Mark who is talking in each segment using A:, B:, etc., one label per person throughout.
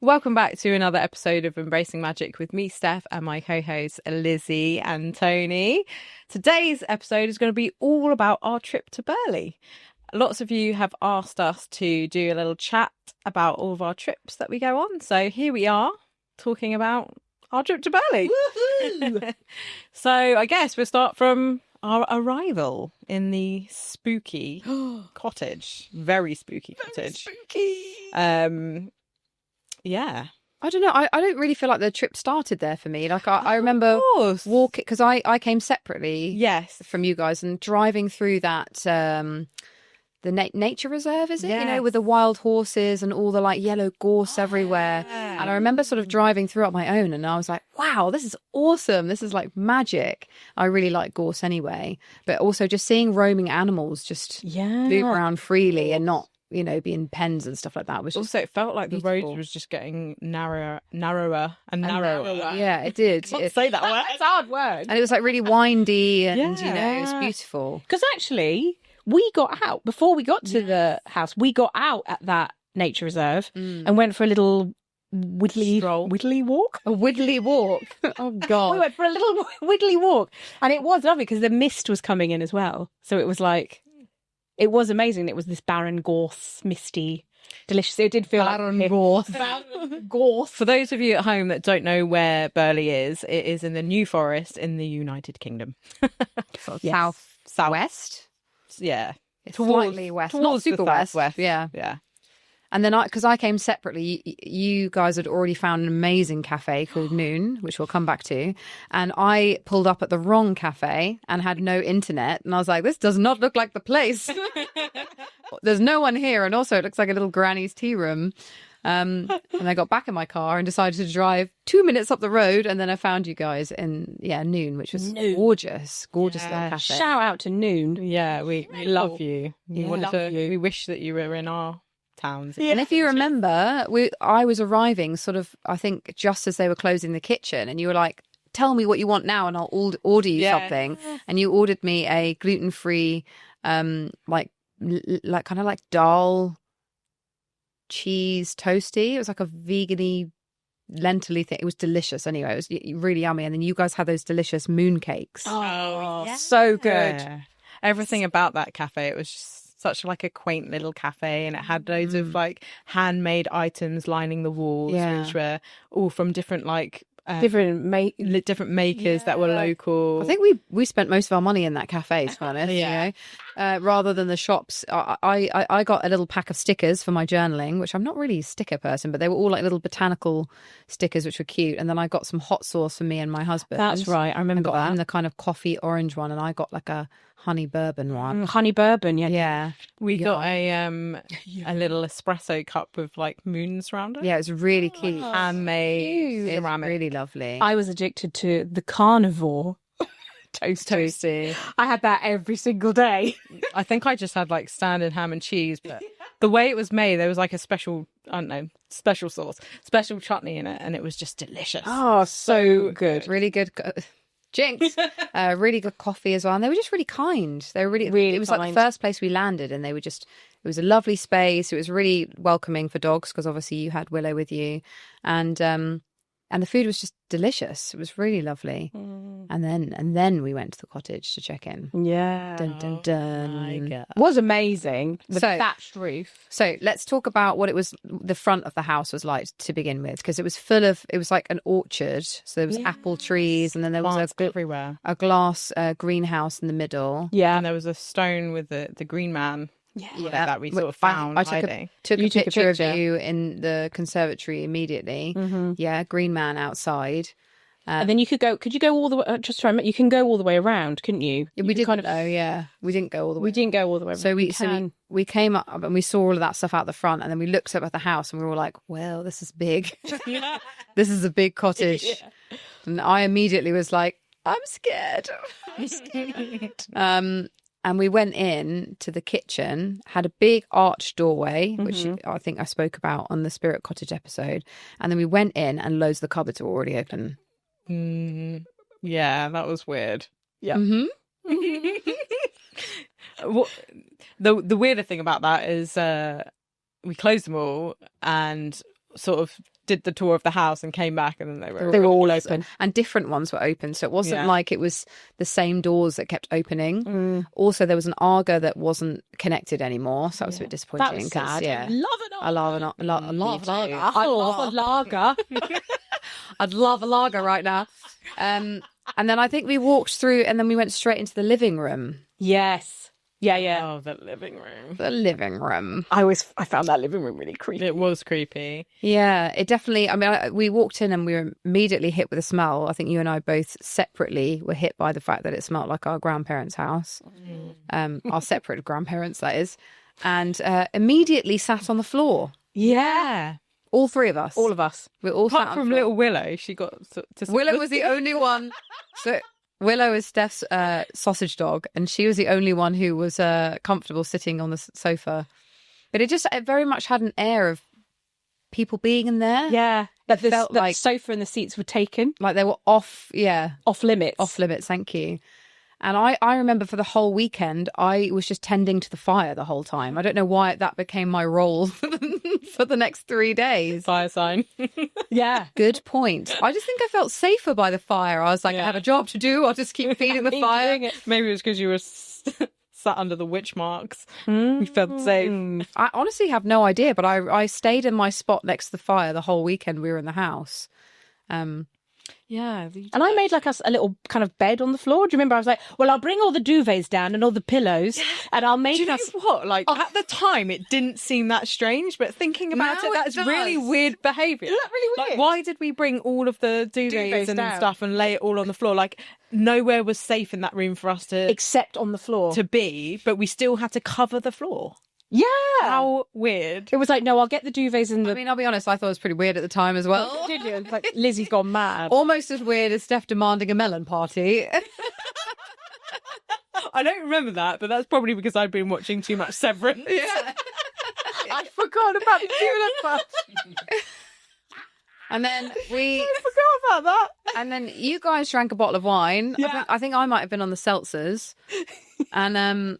A: Welcome back to another episode of Embracing Magic with me, Steph, and my co-hosts Lizzie and Tony. Today's episode is going to be all about our trip to Burley. Lots of you have asked us to do a little chat about all of our trips that we go on. So here we are talking about our trip to Burley. Woohoo! So I guess we'll start from our arrival in the spooky cottage. Very spooky cottage. Very spooky. Yeah.
B: I don't know. I don't really feel like the trip started there for me. Like I remember walking, because I came separately from you guys, and driving through that the nature reserve, is it? Yes. You know, with the wild horses and all the like yellow gorse everywhere. Yeah. And I remember sort of driving through on my own, and I was like, wow, this is awesome. This is like magic. I really like gorse anyway, but also just seeing roaming animals just move around freely and not, you know, be in pens and stuff like that was just
A: also, it felt like beautiful. The road was just getting narrower and narrower.
B: Yeah, it did.
A: Say that word. It's a hard word.
B: And it was like really windy and, you know, it was beautiful.
C: Because actually, we got out, before we got to the house, we got out at that nature reserve and went for a little widdly walk.
B: A widdly walk. Oh, God.
C: We went for a little widdly walk. And it was lovely because the mist was coming in as well. So it was like... It was amazing. It was this barren gorse, misty, delicious. It did feel
B: barren
C: like
B: gorse.
C: Barren gorse.
A: For those of you at home that don't know where Burley is, it is in the New Forest in the United Kingdom.
B: Southwest?
A: Yeah.
B: It's slightly west. Not super west.
A: Yeah.
B: And then because I came separately, you guys had already found an amazing cafe called Noon, which we'll come back to. And I pulled up at the wrong cafe and had no internet. And I was like, this does not look like the place. There's no one here. And also it looks like a little granny's tea room. And I got back in my car and decided to drive 2 minutes up the road. And then I found you guys in, Noon, which was gorgeous little cafe.
C: Shout out to Noon.
A: Yeah, we love you. We wish that you were in our towns.
B: And if you remember, I was arriving sort of, I think, just as they were closing the kitchen, and you were like, tell me what you want now and I'll order you something. And you ordered me a gluten-free, like kind of like dal cheese toasty. It was like a vegan-y lentil-y thing. It was delicious anyway. It was really yummy. And then you guys had those delicious moon cakes.
A: So good. Everything about that cafe, it was just such like a quaint little cafe, and it had loads of like handmade items lining the walls, which were all from different like different makers that were local.
B: I think we spent most of our money in that cafe, to be honest. You know? Rather than the shops. I got a little pack of stickers for my journaling, which I'm not really a sticker person, but they were all like little botanical stickers, which were cute. And then I got some hot sauce for me and my husband.
C: That's right, I remember that.
B: And the kind of coffee orange one, and I got like a honey bourbon one.
C: Honey bourbon, yeah.
A: We got a little espresso cup with like moons around it.
B: Yeah, it was really cute.
A: Handmade ceramic.
B: Really lovely.
C: I was addicted to the carnivore toasty. I had that every single day.
A: I think I just had like standard ham and cheese, but the way it was made, there was like a special, I don't know, special sauce, special chutney in it, and it was just delicious.
C: Oh, so good.
B: Really good. Jinx. Really good coffee as well. And they were just really kind. They were really it was kind. Like the first place we landed, and they were just, it was a lovely space. It was really welcoming for dogs, because obviously you had Willow with you. And the food was just delicious. It was really lovely. And then we went to the cottage to check in.
C: Yeah.
B: Dun, dun, dun.
C: It was amazing. The thatched roof.
B: So let's talk about what the front of the house was like to begin with, because it was like an orchard. So there was apple trees, and then there was
A: everywhere.
B: A glass greenhouse in the middle.
A: Yeah. And there was a stone with the green man. That we sort of found.
B: I took a picture of you in the conservatory immediately. Yeah, green man outside.
C: And then could you go all the way, just try, you can go all the way around, couldn't you?
B: We did we didn't go all the way.
C: We didn't go all the way.
B: So we came up and we saw all of that stuff out the front, and then we looked up at the house and we were all like, well, this is big. This is a big cottage. And I immediately was like, I'm scared. And we went in to the kitchen, had a big arched doorway, which I think I spoke about on the Spirit Cottage episode. And then we went in, and loads of the cupboards were already open.
A: Yeah, that was weird. Yeah. The weirder thing about that is we closed them all, and sort of did the tour of the house and came back, and then
C: they were all open,
B: and different ones were open, so it wasn't like it was the same doors that kept opening. Also, there was an Aga that wasn't connected anymore, so that was a bit disappointing.
C: That was sad.
B: Yeah,
C: I love
B: a lager.
C: I love a lager.
B: I'd love a lager right now. And then I think we walked through, and then we went straight into the living room.
C: Yes. Yeah.
A: Oh, the living room.
B: The living room.
C: I found that living room really creepy.
A: It was creepy.
B: Yeah, it definitely. I mean, we walked in and we were immediately hit with a smell. I think you and I both separately were hit by the fact that it smelled like our grandparents' house. Our separate grandparents, that is. And immediately sat on the floor.
A: Yeah.
B: All three of us.
C: All of us.
B: We all
A: Apart
B: sat
A: from little Willow, she got to
B: Willow was the only one. So Willow is Steph's sausage dog, and she was the only one who was comfortable sitting on the sofa. But it very much had an air of people being in there.
C: Yeah, that the sofa and the seats were taken,
B: like they were off limits. Off limits. Thank you. And I remember for the whole weekend, I was just tending to the fire the whole time. I don't know why that became my role for the next 3 days.
A: Fire sign.
C: Yeah.
B: Good point. I just think I felt safer by the fire. I was like, I have a job to do. I'll just keep feeding the fire.
A: Maybe it was because you were sat under the witch marks. We felt safe.
B: I honestly have no idea, but I stayed in my spot next to the fire the whole weekend we were in the house.
A: Yeah.
C: And I made like a little kind of bed on the floor. Do you remember? I was like, well, I'll bring all the duvets down and all the pillows and I'll make...
A: Do you know what? Like, at the time, it didn't seem that strange, but thinking about it, that's really weird behaviour.
C: Isn't that really weird?
A: Like, why did we bring all of the duvets and stuff and lay it all on the floor? Like, nowhere was safe in that room for us to...
C: Except on the floor.
A: To be, but we still had to cover the floor.
C: Yeah.
A: How weird.
C: It was like, no, I'll get the duvets in the...
B: I mean, I'll be honest, I thought it was pretty weird at the time as well.
C: Did you? Like, Lizzie's gone mad.
B: Almost as weird as Steph demanding a melon party.
A: I don't remember that, but that's probably because I'd been watching too much Severance.
C: Yeah. I forgot about the melon party.
B: And then
A: I forgot about that.
B: And then you guys drank a bottle of wine.
A: Yeah.
B: I think I might have been on the seltzers. And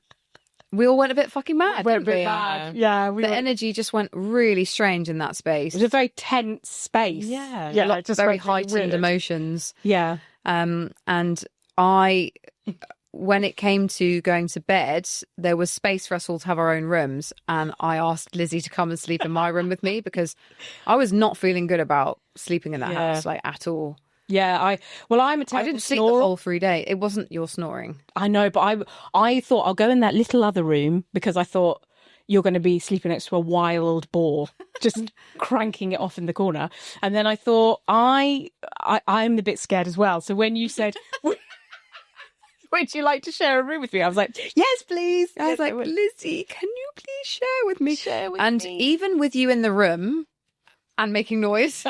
B: we all went a bit fucking mad.
C: Went a bit mad. Yeah.
B: The energy just went really strange in that space.
C: It was a very tense space.
A: Yeah.
C: Yeah,
B: like just very heightened emotions.
C: Yeah.
B: And when it came to going to bed, there was space for us all to have our own rooms. And I asked Lizzie to come and sleep in my room with me because I was not feeling good about sleeping in that house, like, at all.
C: Yeah, I'm a terrible
B: I didn't sleep
C: snorer.
B: the whole 3 days. It wasn't your snoring.
C: I know, but I thought I'll go in that little other room because I thought you're going to be sleeping next to a wild boar, just cranking it off in the corner. And then I thought I'm a bit scared as well. So when you said, would you like to share a room with me? I was like, yes, please.
B: I was like, Lizzie, can you please share with me? And even with you in the room and making noise...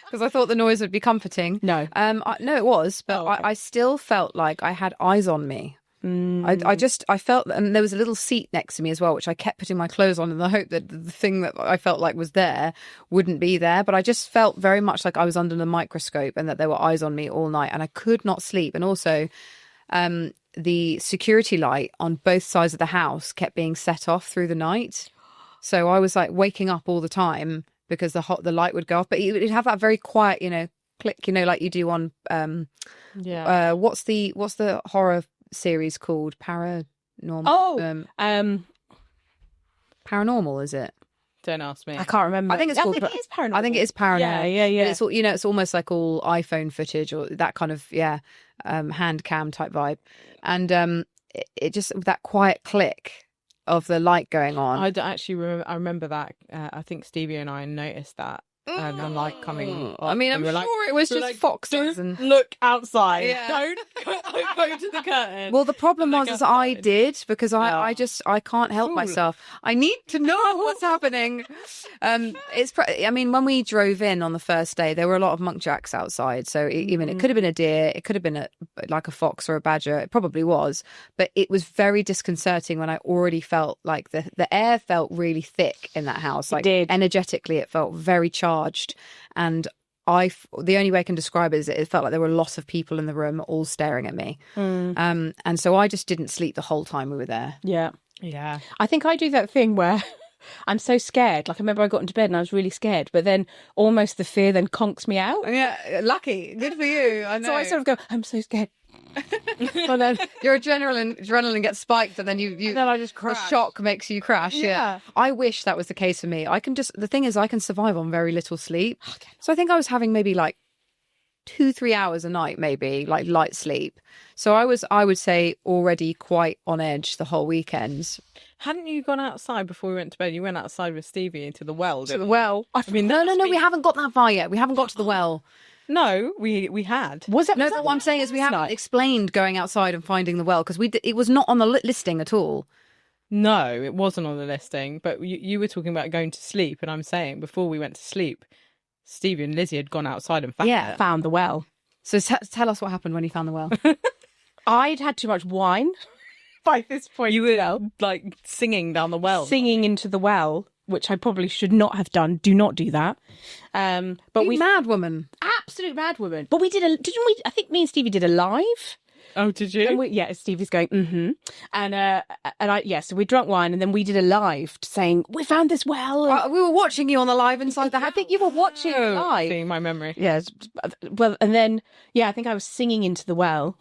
B: Because I thought the noise would be comforting.
C: No.
B: No, it was. But okay. I still felt like I had eyes on me. I felt, and there was a little seat next to me as well, which I kept putting my clothes on in the hope that the thing that I felt like was there wouldn't be there. But I just felt very much like I was under the microscope and that there were eyes on me all night. And I could not sleep. And also, the security light on both sides of the house kept being set off through the night. So I was like waking up all the time because the light would go off, but it'd have that very quiet, click, like you do on what's the horror series called? Paranormal. Paranormal, is it?
A: Don't ask me.
C: I can't remember.
B: I think it's called.
C: It is paranormal.
B: I think it is paranormal.
C: Yeah.
B: It's it's almost like all iPhone footage or that kind of hand cam type vibe, and it just that quiet click of the light going on.
A: I actually remember. I remember that. I think Stevie and I noticed that. The light coming.
B: I mean, I'm sure it was just foxes.
A: And look outside. Yeah. Don't go to the curtain.
B: Well, the problem was I did because I can't help myself. I need to know what's happening. When we drove in on the first day, there were a lot of muntjacs outside. So it could have been a deer, it could have been like a fox or a badger. It probably was, but it was very disconcerting when I already felt like the air felt really thick in that house. Like energetically, it felt very charged. And the only way I can describe it is it felt like there were a lot of people in the room all staring at me. And so I just didn't sleep the whole time we were there.
C: Yeah. I think I do that thing where I'm so scared. Like, I remember I got into bed and I was really scared, but then almost the fear then conks me out.
B: Yeah, lucky. Good for you. I know.
C: So I sort of go, I'm so scared.
B: And then your adrenaline gets spiked, and then you
C: then I just crash.
B: The shock makes you crash. Yeah. I wish that was the case for me. The thing is, I can survive on very little sleep. So I think I was having maybe like 2-3 hours a night, maybe like light sleep. So I would say already quite on edge the whole weekend.
A: Hadn't you gone outside before we went to bed? You went outside with Stevie into the well.
B: To the well. I mean, no, we haven't got that far yet. We haven't got to the well.
A: No, we had.
B: Was it? No, but what I'm saying is we haven't explained going outside and finding the well, because it was not on the listing at all.
A: No, it wasn't on the listing. But you were talking about going to sleep, and I'm saying before we went to sleep, Stevie and Lizzie had gone outside and
C: found the well.
B: So tell us what happened when you found the well.
C: I'd had too much wine by this point.
A: You were like singing down the well.
C: Singing into the well, which I probably should not have done. Do not do that. But we
B: mad woman.
C: Absolute mad woman. But we didn't we? I think me and Stevie did a live.
A: Oh, did you?
C: And Stevie's going, so we drank wine, and then we did a live saying, we found this well.
B: We were watching you on the live inside the house.
C: I think you were watching live.
A: Seeing my memory.
C: Yes. Well, and then, I think I was singing into the well.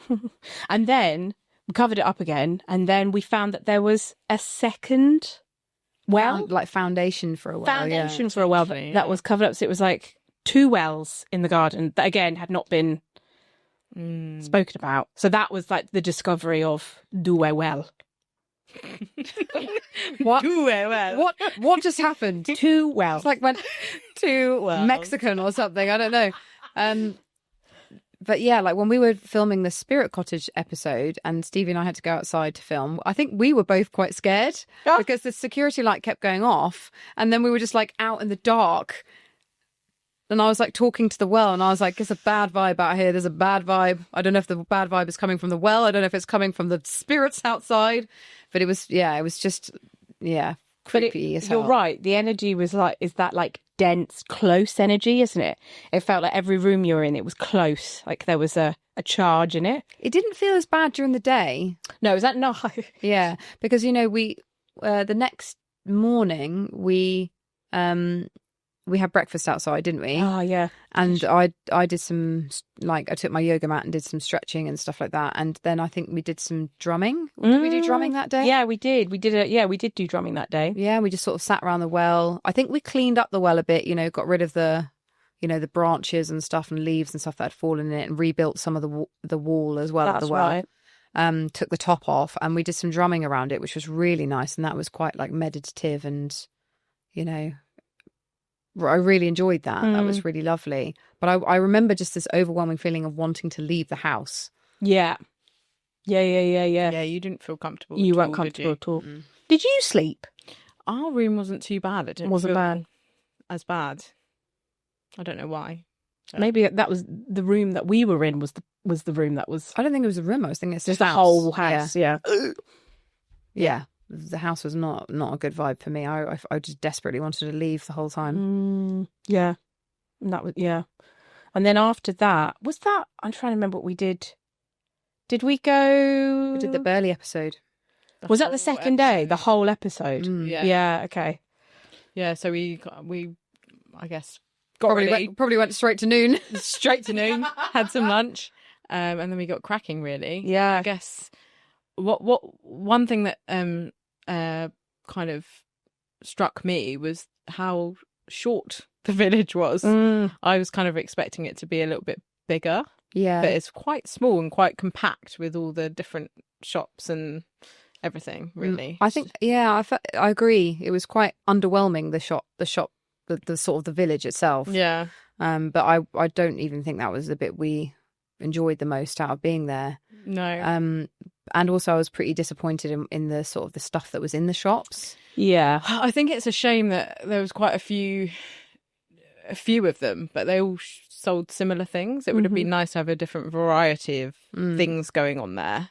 C: And then we covered it up again, and then we found that there was a second well.
B: Like foundation for a well.
C: Foundation for a well that was covered up. So it was like 2 wells in the garden that, again, had not been spoken about. So that was like the discovery of do I well.
B: What?
A: Do I well.
B: What just happened?
C: 2 wells.
B: It's like went to Mexican or something. I don't know. But yeah, like when we were filming the Spirit Cottage episode and Stevie and I had to go outside to film, I think we were both quite scared because the security light kept going off, and then we were just like out in the dark. And I was like talking to the well, and I was like, there's a bad vibe out here. There's a bad vibe. I don't know if the bad vibe is coming from the well. I don't know if it's coming from the spirits outside. But it was just creepy as hell.
C: You're right. The energy was is that like dense, close energy, isn't it? It felt like every room you were in, it was close. Like there was a charge in it.
B: It didn't feel as bad during the day.
C: No, is that no?
B: Yeah, because, we, the next morning, we had breakfast outside, didn't we?
C: Oh, yeah.
B: And I did some, I took my yoga mat and did some stretching and stuff like that. And then I think we did some drumming. Did we do drumming that day?
C: Yeah, we did. We did do drumming that day.
B: Yeah, we just sort of sat around the well. I think we cleaned up the well a bit, got rid of the branches and stuff and leaves and stuff that had fallen in it, and rebuilt some of the wall as well.
C: That's
B: at the well.
C: Right.
B: Took the top off, and we did some drumming around it, which was really nice. And that was quite like meditative, and, I really enjoyed that. That was really lovely. But I remember just this overwhelming feeling of wanting to leave the house.
C: Yeah. Yeah.
A: Yeah, you didn't feel comfortable.
C: You weren't comfortable at all. Did you sleep?
A: Our room wasn't too bad. It
C: wasn't bad.
A: As bad. I don't know why.
C: Maybe that was the room that we were in was the room that was...
B: I don't think it was a room. I was thinking it's
C: just the whole house. Yeah.
B: Yeah. The house was not a good vibe for me. I just desperately wanted to leave the whole time.
C: Yeah. And that was, yeah. And then after that, I'm trying to remember what we did. Did we go...
B: We did the Burley episode.
C: Was that the second day? The whole episode?
A: Yeah.
C: Yeah, okay.
A: Yeah, so we I guess...
B: Probably went straight to noon.
A: Straight to noon. Had some lunch. And then we got cracking, really.
C: Yeah.
A: I guess... One thing that kind of struck me was how short the village was. I was kind of expecting it to be a little bit bigger.
B: Yeah.
A: But it's quite small and quite compact with all the different shops and everything, really.
B: I think, I agree. It was quite underwhelming, the shop, the sort of the village itself.
A: Yeah.
B: But I don't even think that was the bit we enjoyed the most out of being there.
A: No.
B: And also I was pretty disappointed in the sort of the stuff that was in the shops.
C: Yeah.
A: I think it's a shame that there was quite a few of them, but they all sold similar things. It would have been nice to have a different variety of things going on there,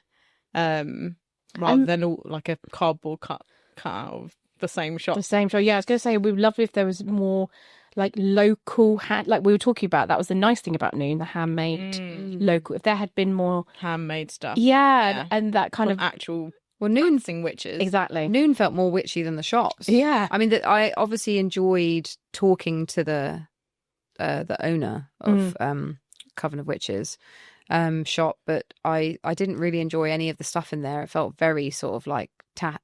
A: rather than all like a cardboard cut out of the same shop.
C: The same shop. Yeah, I was going to say it would be lovely if there was more like local like we were talking about. That was the nice thing about Noon, the handmade local. If there had been more
A: handmade stuff,
C: yeah. And that kind of
A: actual
B: Well, Noon
A: witches.
C: Exactly.
B: Noon felt more witchy than the shops.
C: Yeah.
B: I mean, I obviously enjoyed talking to the owner of Coven of Witches shop, but I didn't really enjoy any of the stuff in there. It felt very sort of like tat.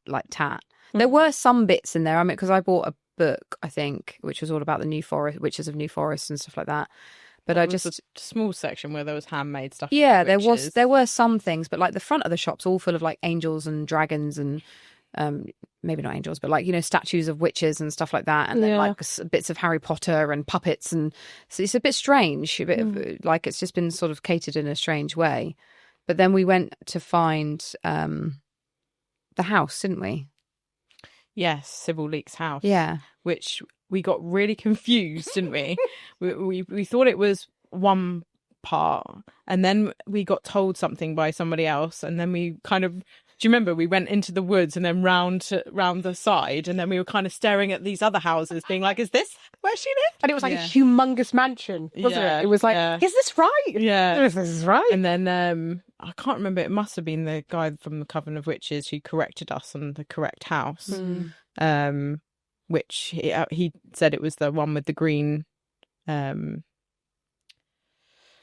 B: There were some bits in there. I mean, because I bought a book, I think, which was all about the New Forest, Witches of New Forest and stuff like that. But I just
A: a small section where there was handmade stuff.
B: Yeah, there were some things, but like the front of the shop's all full of like angels and dragons and maybe not angels, but like, you know, statues of witches and stuff like that, and then like bits of Harry Potter and puppets, and so it's a bit strange, a bit of, like it's just been sort of catered in a strange way. But then we went to find the house, didn't we?
A: Yes, Sybil Leek's house.
B: Yeah,
A: which we got really confused, didn't we? we thought it was one part, and then we got told something by somebody else, and then we kind of, do you remember, we went into the woods and then round the side, and then we were kind of staring at these other houses being like, is this where she lived?
C: And it was like a humongous mansion, wasn't it? It was like, is this right? Yeah. Is this right?
A: And then I can't remember, it must have been the guy from the Coven of Witches who corrected us on the correct house. Which he said it was the one with the green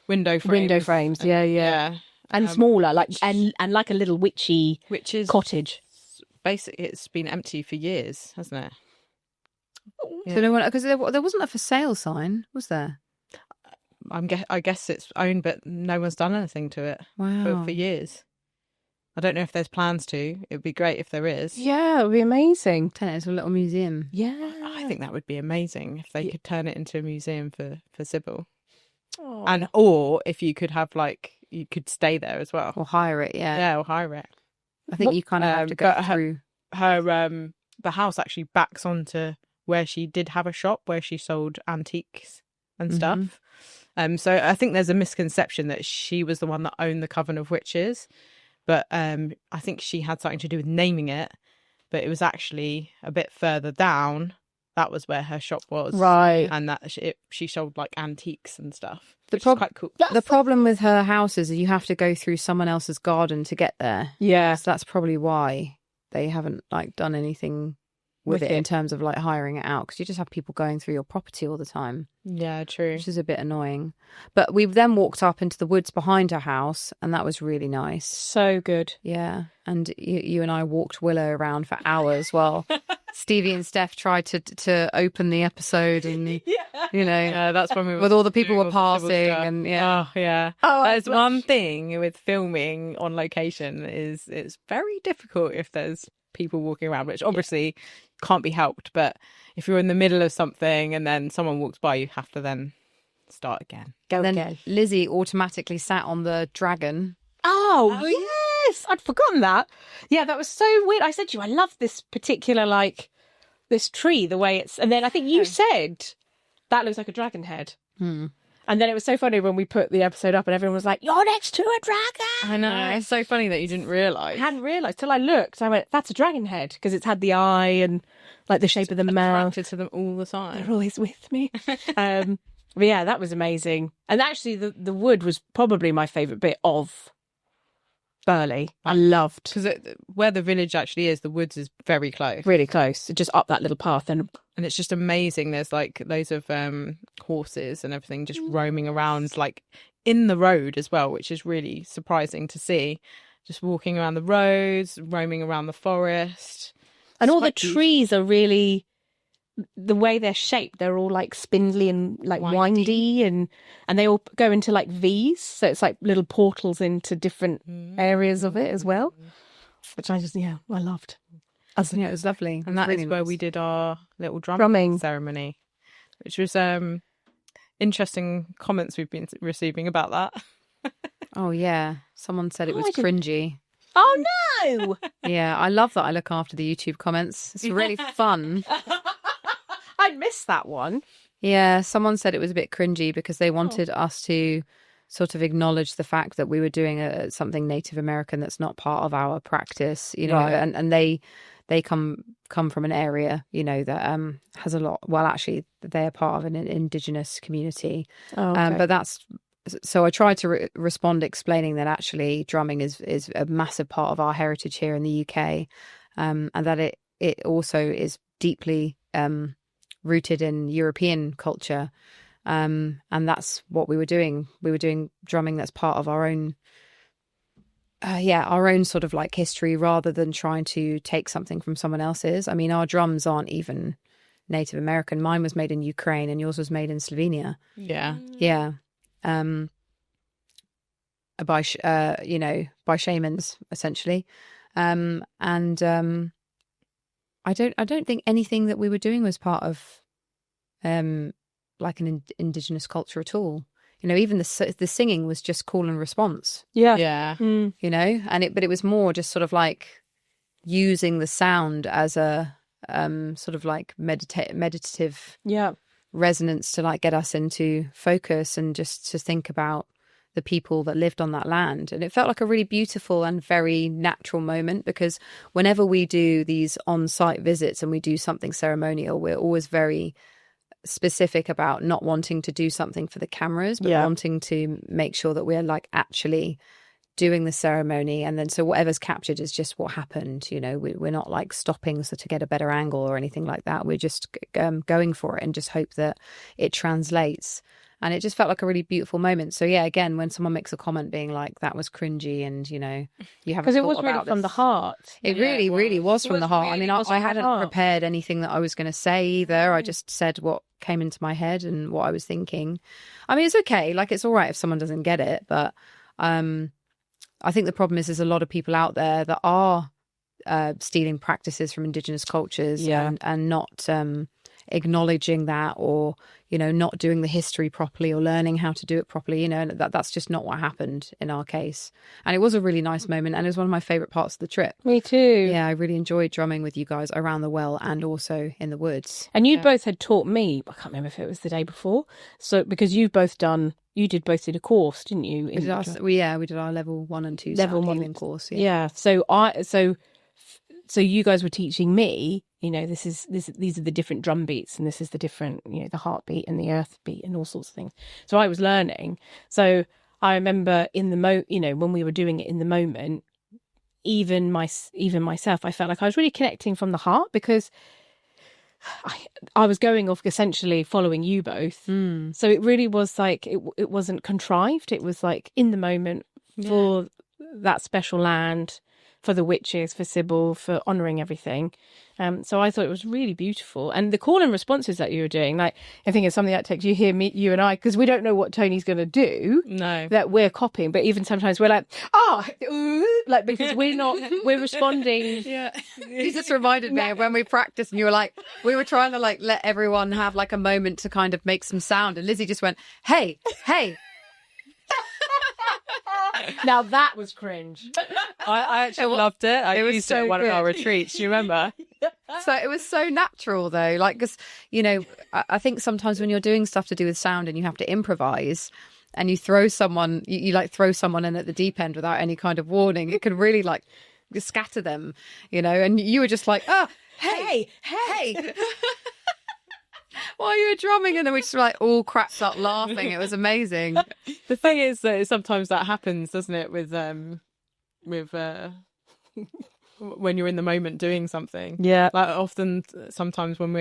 A: window frames.
C: Yeah. And smaller, like and like a little witchy cottage.
A: Basically, it's been empty for years, hasn't it?
B: So no one, because there wasn't a for sale sign, was there?
A: I guess it's owned, but no one's done anything to it.
B: Wow.
A: For years. I don't know if there's plans to. It would be great if there is.
C: Yeah, it would be amazing.
B: Turn it into a little museum.
C: Yeah.
A: I think that would be amazing if they could turn it into a museum for Sibyl.
C: Oh.
A: Or if you could have, like, you could stay there as well.
B: Or hire it, yeah.
A: Yeah, or hire it.
B: I think you kind of have to go through.
A: The house actually backs onto where she did have a shop where she sold antiques and stuff. So I think there's a misconception that she was the one that owned the Coven of Witches. But I think she had something to do with naming it. But it was actually a bit further down. That was where her shop was.
C: Right.
A: And that she sold like antiques and stuff. Which
B: is
A: quite cool.
B: The problem with her house is you have to go through someone else's garden to get there.
C: Yeah.
B: So that's probably why they haven't like done anything with it in terms of like hiring it out, because you just have people going through your property all the time.
A: Yeah, true.
B: Which is a bit annoying. But we then walked up into the woods behind her house, and that was really nice.
C: So good.
B: Yeah. And you and I walked Willow around for hours while Stevie and Steph tried to open the episode, and you know,
A: that's when we were
B: with all the people were passing, and
A: there's one thing with filming on location is it's very difficult if there's people walking around, which obviously can't be helped, but if you're in the middle of something and then someone walks by, you have to then start again.
B: Then Lizzie automatically sat on the dragon.
C: Oh yes, I'd forgotten that. Yeah, that was so weird. I said to you, I love this particular, like, this tree, the way it's, and then I think you said that looks like a dragon head. And then it was so funny when we put the episode up and everyone was like, you're next to a dragon.
A: I know. It's so funny that you didn't realise.
C: I hadn't realised till I looked. I went, that's a dragon head, because it's had the eye and like the shape of the mouth.
A: Attracted to them all the time.
C: They're always with me. But yeah, that was amazing. And actually the wood was probably my favourite bit of Burley. I loved.
A: Because where the village actually is, the woods is very close.
C: Really close. Just up that little path. And
A: it's just amazing. There's like loads of horses and everything just roaming around, like in the road as well, which is really surprising to see. Just walking around the roads, roaming around the forest.
C: And all the trees are really, the way they're shaped, they're all like spindly and like windy and they all go into like V's. So it's like little portals into different areas of it as well, which I loved.
B: Yeah, it was lovely.
A: And that really is where we did our little drumming ceremony, which was interesting comments we've been receiving about that.
B: Oh, yeah. Someone said it was cringy.
C: Oh, no!
B: Yeah, I love that I look after the YouTube comments. It's really fun.
C: I missed that one.
B: Yeah, someone said it was a bit cringy because they wanted us to sort of acknowledge the fact that we were doing something Native American that's not part of our practice, you know, and they come from an area, you know, that has a lot. Well, actually, they're part of an indigenous community, but that's so I tried to respond explaining that actually drumming is a massive part of our heritage here in the UK, and that it also is deeply rooted in European culture, and that's what we were doing. We were doing drumming that's part of our own our own sort of like history, rather than trying to take something from someone else's. I mean, our drums aren't even Native American. Mine was made in Ukraine and yours was made in Slovenia.
A: Yeah.
B: By shamans essentially. I don't think anything that we were doing was part of like an indigenous culture at all. You know, even the singing was just call and response.
A: Yeah.
B: You know, but it was more just sort of like using the sound as a sort of like meditative resonance to like get us into focus and just to think about the people that lived on that land. And it felt like a really beautiful and very natural moment, because whenever we do these on-site visits and we do something ceremonial, we're always very specific about not wanting to do something for the cameras, but wanting to make sure that we're like actually doing the ceremony. And then so whatever's captured is just what happened. You know, we're not like stopping to get a better angle or anything like that. We're just going for it and just hope that it translates. And it just felt like a really beautiful moment. So yeah, again, when someone makes a comment being like, that was cringy, and you know, you haven't, because
C: it was really from the heart.
B: It really was from the heart. I mean, I hadn't prepared anything that I was going to say either. I just said what came into my head and what I was thinking. I mean, it's okay. Like, it's all right if someone doesn't get it. But I think the problem is there's a lot of people out there that are stealing practices from indigenous cultures and not acknowledging that, or you know, not doing the history properly or learning how to do it properly, you know. And that's just not what happened in our case. And it was a really nice moment, and it was one of my favorite parts of the trip.
C: Me too.
B: Yeah, I really enjoyed drumming with you guys around the well and also in the woods.
C: And you both had taught me, I can't remember if it was the day before, so because you both did a course, didn't you? We
B: did our level 1 and 2 level healing course.
C: So you guys were teaching me, you know, these are the different drum beats, and this is the different, you know, the heartbeat and the earth beat and all sorts of things. So I was learning. So I remember you know, when we were doing it in the moment, even myself, I felt like I was really connecting from the heart, because I was going off essentially following you both. So it really was like, it wasn't contrived. It was like in the moment for that special land, for the witches, for Sibyl, for honouring everything. So I thought it was really beautiful. And the call and responses that you were doing, like, I think it's something that takes you and I, because we don't know what Tony's going to do.
A: No.
C: That we're copying. But even sometimes we're like, like, because we're responding.
B: Yeah. You just reminded me of when we practiced and you were like, we were trying to like let everyone have like a moment to kind of make some sound. And Lizzie just went, hey.
C: Now that was cringe.
A: I actually loved it. I used it at one of our retreats. Do you remember?
B: So it was so natural though. Like, because, you know, I think sometimes when you're doing stuff to do with sound and you have to improvise and you throw someone, you like throw someone in at the deep end without any kind of warning, it can really like scatter them, you know. And you were just like, hey. While you were drumming, and then we just like all cracked up laughing. It was amazing.
A: The thing is that sometimes that happens, doesn't it, with when you're in the moment doing something.
C: Yeah.
A: Like often, sometimes when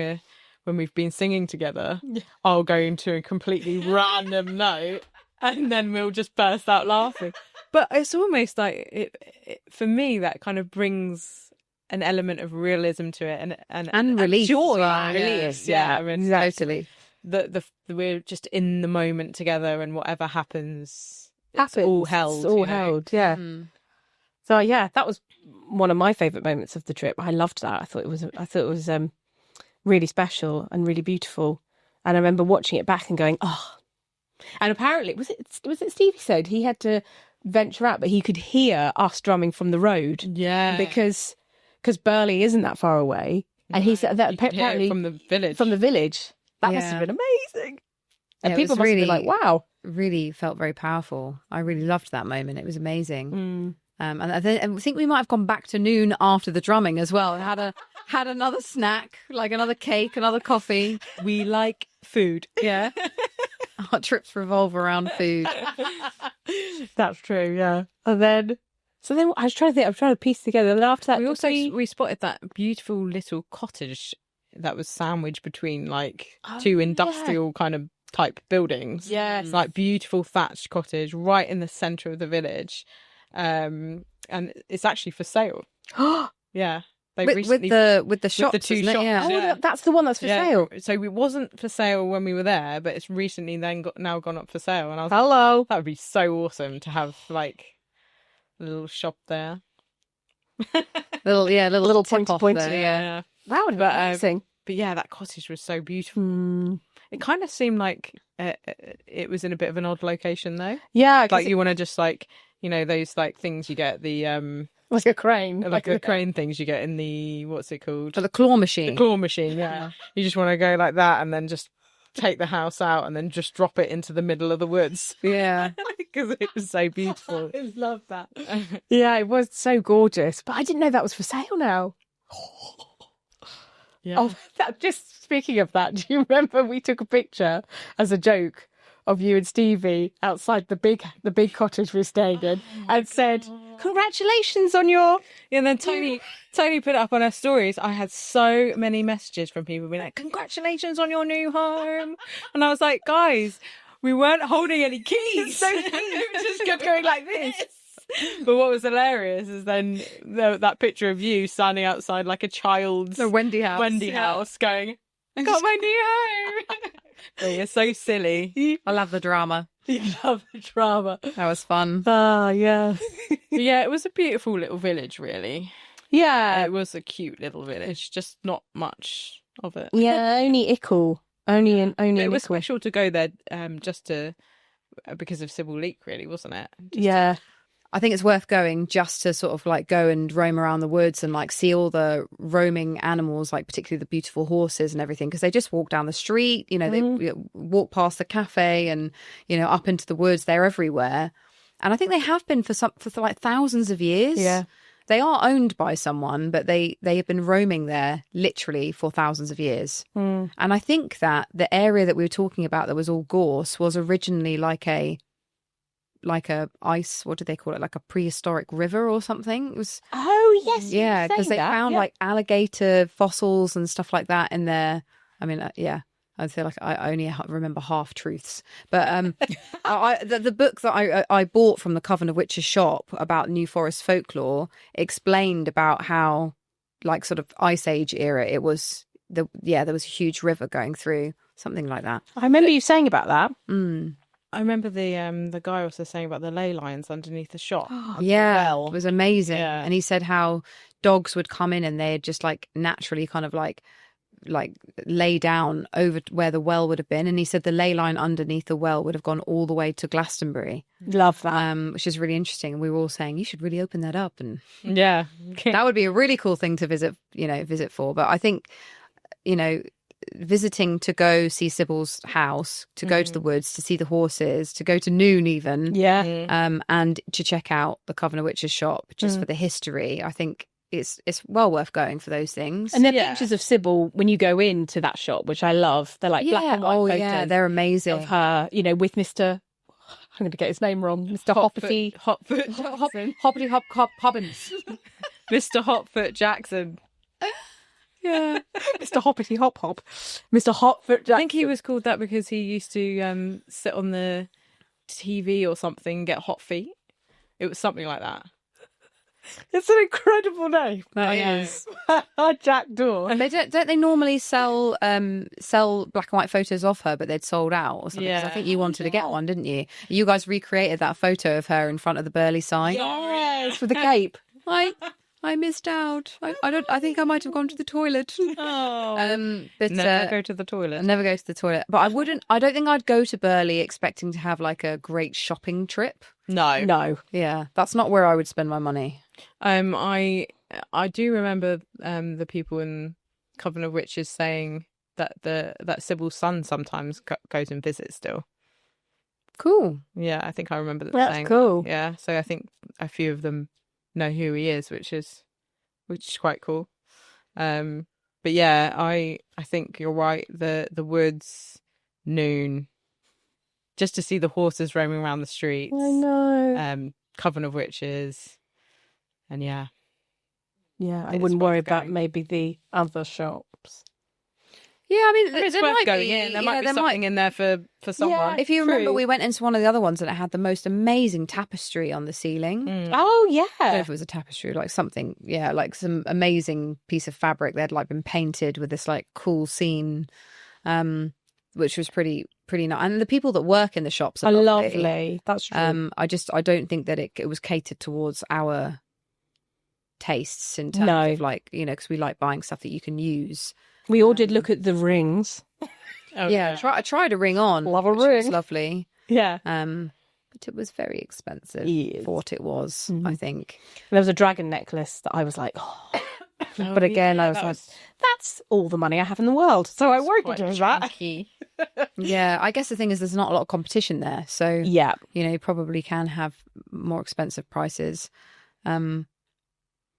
A: we've been singing together, I'll go into a completely random note, and then we'll just burst out laughing. But it's almost like it for me, that kind of brings an element of realism to it, and
B: release,
A: joy,
B: release.
A: Yeah, I mean,
B: totally.
A: The we're just in the moment together, and whatever happens, it's all held.
C: It's all held, yeah. So yeah, that was one of my favourite moments of the trip. I loved that. I thought it was really special and really beautiful. And I remember watching it back and going, oh. And apparently, was it Stevie said he had to venture out, but he could hear us drumming from the road.
A: Yeah,
C: because Burley isn't that far away, and he said that apparently
A: from the village.
C: That must have been amazing. And people must have been like, "Wow!"
B: Really felt very powerful. I really loved that moment. It was amazing. And I think we might have gone back to noon after the drumming as well, and had another snack, like another cake, another coffee.
A: We like food.
B: Yeah. our trips revolve around food.
C: That's true, yeah. And then, I was trying to think, I'm trying to piece together. And then after that,
A: we spotted that beautiful little cottage that was sandwiched between like two industrial kind of type buildings.
C: Yes.
A: It's like beautiful thatched cottage right in the centre of the village. And it's actually for sale. Yeah.
B: With the shops,
A: the two
B: isn't it?
A: shops.
B: Yeah.
C: Oh, that's the one that's for sale.
A: So it wasn't for sale when we were there, but it's recently then now gone up for sale. And I was
C: Hello.
A: that would be so awesome to have like a little shop there.
B: little
C: pointy.
B: there. Yeah.
C: That would be amazing.
A: But yeah, that cottage was so beautiful. It kind of seemed like it was in a bit of an odd location though.
C: Yeah,
A: like you want to just like, you know, those like things you get the
C: like a crane,
A: like a crane things you get in the what's it called?
B: The claw machine.
A: The claw machine. Yeah, you just want to go like that and then just take the house out and then just drop it into the middle of the woods.
B: Yeah,
A: because it was so beautiful.
C: I love that. Yeah, it was so gorgeous, but I didn't know that was for sale now.
A: Yeah.
C: Oh, just speaking of that, do you remember we took a picture as a joke of you and Stevie outside the big cottage we're staying in and said, "Congratulations on your..."
A: And then Tony put it up on her stories. I had so many messages from people being like, "Congratulations on your new home." And I was like, guys, we weren't holding any keys.
C: So we were just kept going like this.
A: But what was hilarious is then that picture of you standing outside like a child's
B: Wendy house
A: going, "Got my new home." Oh, you're so silly.
B: I love the drama.
C: You love the drama.
B: That was fun.
C: Yeah.
A: Yeah, it was a beautiful little village, really.
C: Yeah.
A: It was a cute little village, just not much of it.
C: Yeah, only Ickle. Only
A: it was special to go there just to because of Sybil Leek, really, wasn't it?
C: Yeah.
B: I think it's worth going just to sort of like go and roam around the woods and like see all the roaming animals, like particularly the beautiful horses and everything, because they just walk down the street, you know, they walk past the cafe and, you know, up into the woods. They're everywhere. And I think they have been for like thousands of years.
C: Yeah.
B: They are owned by someone, but they have been roaming there literally for thousands of years. And I think that the area that we were talking about that was all gorse was originally like a ice, what do they call it, like a prehistoric river or something. It was
C: yes,
B: because they found like alligator fossils and stuff like that in there. I mean, I'd say like I only remember half truths, but the book that I bought from the Coven of Witches shop about New Forest folklore explained about how like sort of Ice Age era it was. There was a huge river going through, something like that.
C: I remember you saying about that.
A: I remember the guy also saying about the ley lines underneath the shop.
B: It was amazing.
A: Yeah.
B: And he said how dogs would come in and they'd just like naturally kind of like lay down over where the well would have been. And he said the ley line underneath the well would have gone all the way to Glastonbury.
C: Love that.
B: Which is really interesting. And we were all saying you should really open that up, and
A: yeah,
B: that would be a really cool thing to visit for. But I think, you know, visiting to go see Sibyl's house, to go to the woods, to see the horses, to go to Noon even, and to check out the Coven of Witches shop just for the history. I think it's well worth going for those things.
C: And there are pictures of Sibyl when you go into that shop, which I love. They're like black and white photos.
B: Yeah, they're amazing.
C: Of her, you know, with Mr. I'm going to get his name wrong. Mr. Hoppity
B: Hoppity Hop Hobbins.
A: Mr. Hopfoot Jackson.
C: Yeah, Mr. Hoppity Hop. Mr. Hopfoot Jackson.
A: I think he was called that because he used to sit on the TV or something and get hot feet. It was something like that.
C: It's an incredible name.
B: That is.
C: Jack Daw.
B: And don't they normally sell black and white photos of her, but they'd sold out or something? 'Cause I think you wanted to get one, didn't you? You guys recreated that photo of her in front of the Burley sign.
C: Yes, with the cape.
B: I missed out. I think I might have gone to the toilet.
A: Oh.
B: But
A: never go to the toilet.
B: Never go to the toilet. But I don't think I'd go to Burley expecting to have like a great shopping trip.
A: No.
B: Yeah, that's not where I would spend my money.
A: I do remember the people in Coven of Witches saying that that Sibyl's son sometimes goes and visits still.
B: Cool.
A: Yeah, I think I remember that
C: That's
A: saying.
C: cool.
A: Yeah, so I think a few of them know who he is, which is quite cool. But yeah, I think you're right. The woods, Noon, just to see the horses roaming around the streets.
C: I know.
A: Coven of Witches. And yeah.
C: Yeah, I wouldn't worry about maybe the other shops.
B: Yeah, I mean,
A: it's worth going in. There might be something in there for someone.
B: Yeah, if you remember, we went into one of the other ones and it had the most amazing tapestry on the ceiling.
C: Oh, yeah.
B: I don't know if it was a tapestry, like something, like some amazing piece of fabric that had like been painted with this like cool scene, which was pretty nice. And the people that work in the shops are
C: lovely. That's true.
B: I don't think that it was catered towards our tastes in terms of like, because we like buying stuff that you can use.
C: We all did look at the rings.
B: I tried a ring on.
C: Love a ring.
B: It was lovely.
C: Yeah.
B: But it was very expensive for what it was, I think.
C: There was a dragon necklace that I was like, oh. But again, I was like, that's all the money I have in the world. So I won't do that.
B: Yeah, I guess the thing is there's not a lot of competition there. So,
C: yeah,
B: you probably can have more expensive prices.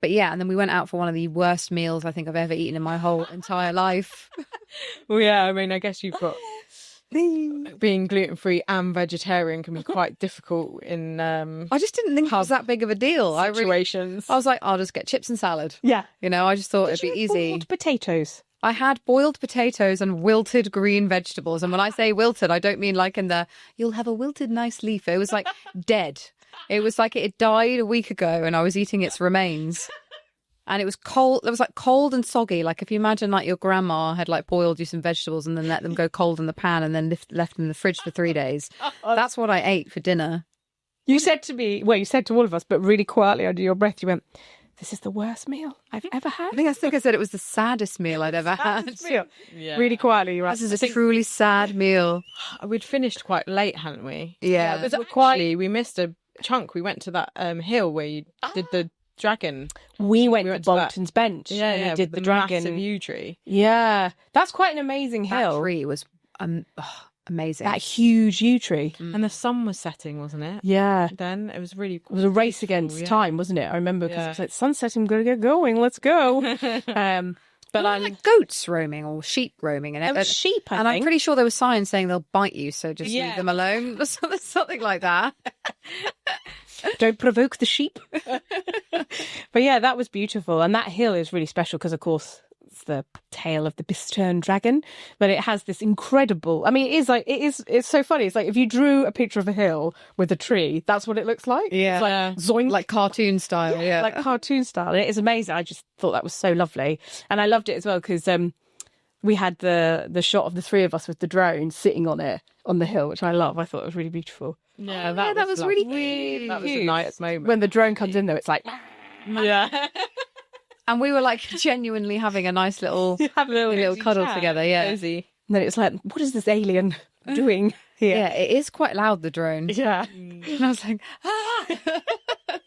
B: But yeah, and then we went out for one of the worst meals I think I've ever eaten in my whole entire life.
A: Well, yeah, I mean, I guess you've got being gluten-free and vegetarian can be quite difficult in
B: I just didn't think it was that big of a deal.
A: Situations.
B: I was like, I'll just get chips and salad.
C: Yeah.
B: I just thought it'd be easy.
C: Boiled potatoes.
B: I had boiled potatoes and wilted green vegetables. And when I say wilted, I don't mean like in the, you'll have a wilted nice leaf. It was like dead. It was like it had died a week ago and I was eating its remains. And it was cold. It was like cold and soggy. Like if you imagine like your grandma had like boiled you some vegetables and then let them go cold in the pan and then left them in the fridge for 3 days. That's what I ate for dinner.
C: You said to me, well, you said to all of us, but really quietly under your breath, you went, this is the worst meal I've ever had.
B: I think I said it was the saddest meal I'd ever had.
C: Meal. Yeah. Really quietly. You're right.
B: This is a truly sad meal.
A: We'd finished quite late, hadn't we?
B: Yeah.
A: We missed a chunk. We went to that hill where you did the dragon.
C: We went to Bolton's bench.
A: Yeah,
C: we did the dragon.
A: Massive yew tree.
C: Yeah, that's quite an amazing hill.
B: That tree was amazing.
C: That huge yew tree.
A: And the sun was setting, wasn't it?
C: Yeah.
A: Then it was really cool.
C: It was a race against time, wasn't it? I remember because it was like, sun's setting, I'm going to get going, let's go. But I'm
B: like goats roaming or sheep roaming. And
C: it was sheep, I think.
B: I'm pretty sure there was signs saying they'll bite you, so just leave them alone. Something like that.
C: Don't provoke the sheep. But yeah, that was beautiful. And that hill is really special because, of course, it's the tale of the Bistern dragon. But it has this incredible... I mean, it's so funny. It's like if you drew a picture of a hill with a tree, that's what it looks like.
B: Yeah.
C: It's like zoink.
B: Like cartoon style. Yeah.
C: Like cartoon style. And it is amazing. I just thought that was so lovely. And I loved it as well because we had the shot of the three of us with the drone sitting on it on the hill, which I love. I thought it was really beautiful.
A: Yeah, that was really cute. That was a nice moment.
C: When the drone comes in, though, it's like...
A: Yeah.
B: And we were like genuinely having a nice little cuddle together. Yeah.
A: Cozy.
C: And then it's like, what is this alien doing here?
B: Yeah, it is quite loud, the drone.
C: Yeah.
B: And I was like,